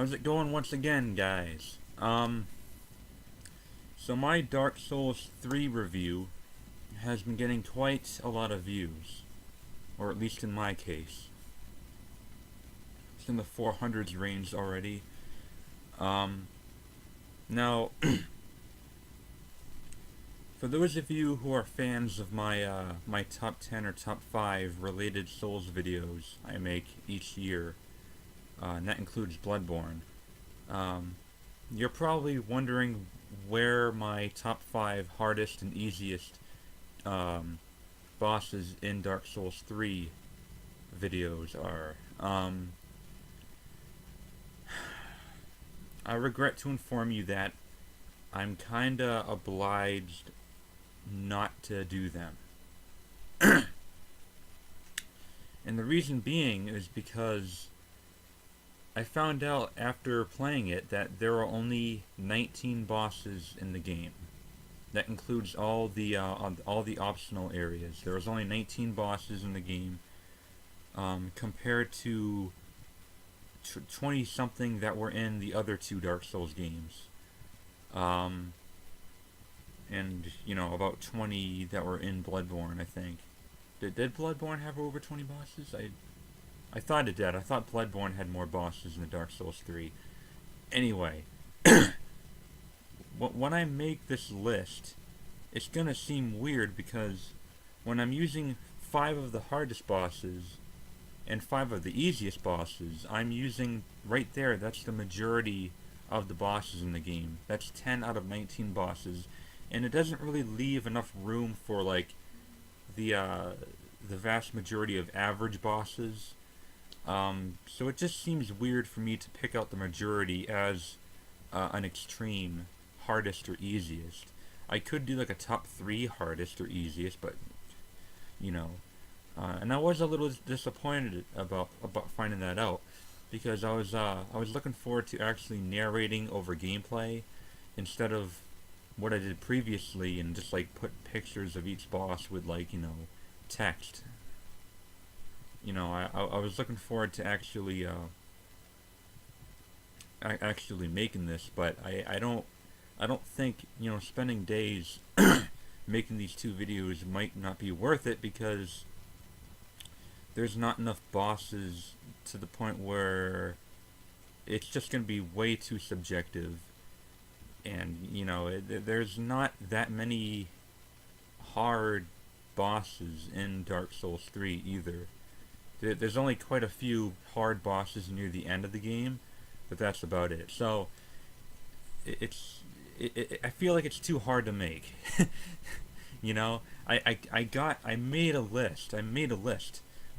How's it going once again, guys? So my Dark Souls 3 review has been getting quite a lot of views. Or at least in my case. It's in the 400s range already. Now, for those of you who are fans of my top 10 or top 5 related Souls videos I make each year, and that includes Bloodborne, you're probably wondering where my top 5 hardest and easiest bosses in Dark Souls 3 videos are. I regret to inform you that I'm kinda obliged not to do them. And the reason being is because I found out after playing it that there are only 19 bosses in the game. That includes all the optional areas. There was only 19 bosses in the game, compared to 20 something that were in the other two Dark Souls games. And about 20 that were in Bloodborne, I think. Did Bloodborne have over 20 bosses? I thought it did. I thought Bloodborne had more bosses than Dark Souls 3. Anyway, when I make this list, it's gonna seem weird because when I'm using 5 of the hardest bosses and 5 of the easiest bosses, I'm using right there, that's the majority of the bosses in the game. That's 10 out of 19 bosses, and it doesn't really leave enough room for like the vast majority of average bosses. So it just seems weird for me to pick out the majority as an extreme hardest or easiest. I could do like a top 3 hardest or easiest, but and I was a little disappointed about finding that out because I was looking forward to actually narrating over gameplay instead of what I did previously and just like put pictures of each boss with like text. I was looking forward to actually making this, but I don't think spending days making these 2 videos might not be worth it because there's not enough bosses to the point where it's just going to be way too subjective, and there's not that many hard bosses in Dark Souls 3 either. There's only quite a few hard bosses near the end of the game, but that's about it. So I feel like it's too hard to make. I made a list,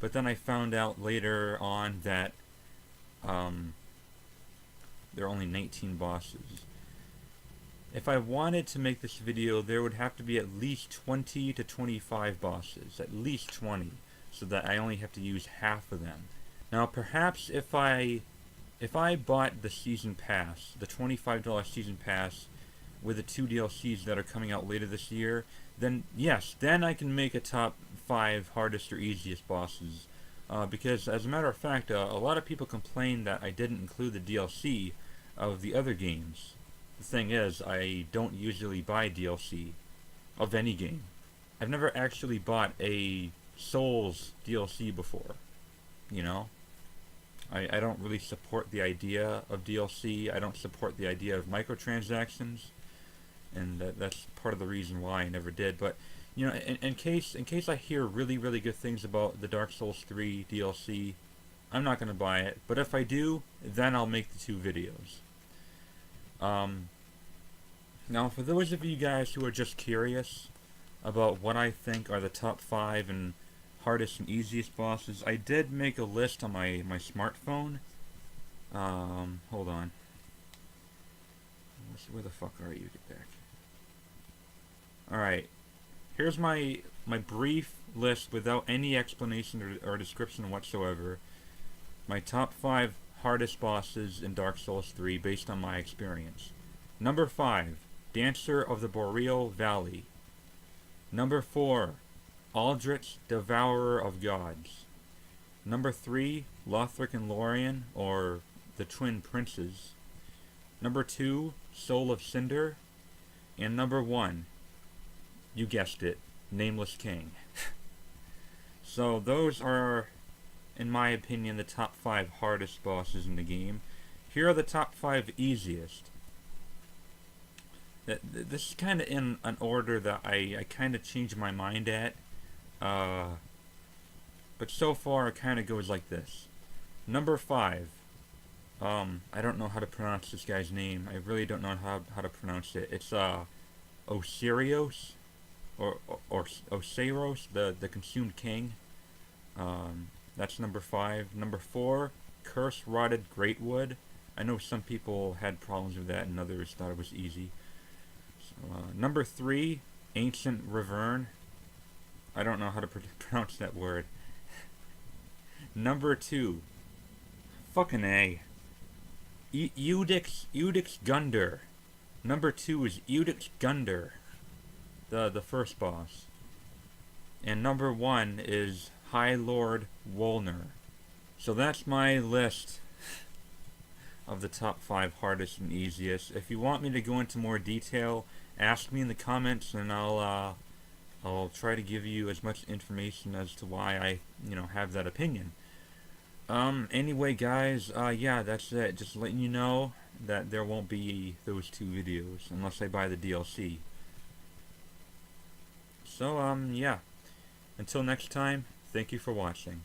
but then I found out later on that there are only 19 bosses. If I wanted to make this video, there would have to be at least 20 to 25 bosses, at least 20, so that I only have to use half of them. Now, perhaps if I bought the season pass, the $25 season pass, with the 2 DLCs that are coming out later this year, then yes, then I can make a top 5 hardest or easiest bosses. Because as a matter of fact, a lot of people complain that I didn't include the DLC of the other games. The thing is, I don't usually buy DLC of any game. I've never actually bought a Souls DLC before. I don't really support the idea of DLC. I don't support the idea of microtransactions, and that's part of the reason why I never did. But in case I hear really really good things about the Dark Souls 3 DLC, I'm not gonna buy it. But if I do, then I'll make the 2 videos. Now, for those of you guys who are just curious about what I think are the top 5 and hardest and easiest bosses, I did make a list on my smartphone. Hold on. Where the fuck are you? Get back. Alright. Here's my brief list without any explanation or description whatsoever. My top 5 hardest bosses in Dark Souls 3 based on my experience. Number 5, Dancer of the Boreal Valley. Number 4, Aldrich, Devourer of Gods. Number 3, Lothric and Lorien, or the Twin Princes. Number 2, Soul of Cinder. And number 1, you guessed it, Nameless King. So those are, in my opinion, the top 5 hardest bosses in the game. Here are the top 5 easiest. This is kind of in an order that I kind of changed my mind at. But so far it kind of goes like this. Number 5. I don't know how to pronounce this guy's name. I really don't know how to pronounce it. It's Osirios or Osiros, the Consumed King. That's number 5. Number 4, Curse Rotted Greatwood. I know some people had problems with that and others thought it was easy. So, number 3, Ancient Ravern. I don't know how to pronounce that word. Number 2, fucking A, Eudix Gundr. Number 2 is Eudix Gundr, the first boss. And number 1 is High Lord Wolnir. So that's my list of the top 5 hardest and easiest. If you want me to go into more detail, ask me in the comments, and I'll try to give you as much information as to why I, have that opinion. Anyway, guys, yeah, that's it. Just letting you know that there won't be those 2 videos unless I buy the DLC. So, yeah. Until next time, thank you for watching.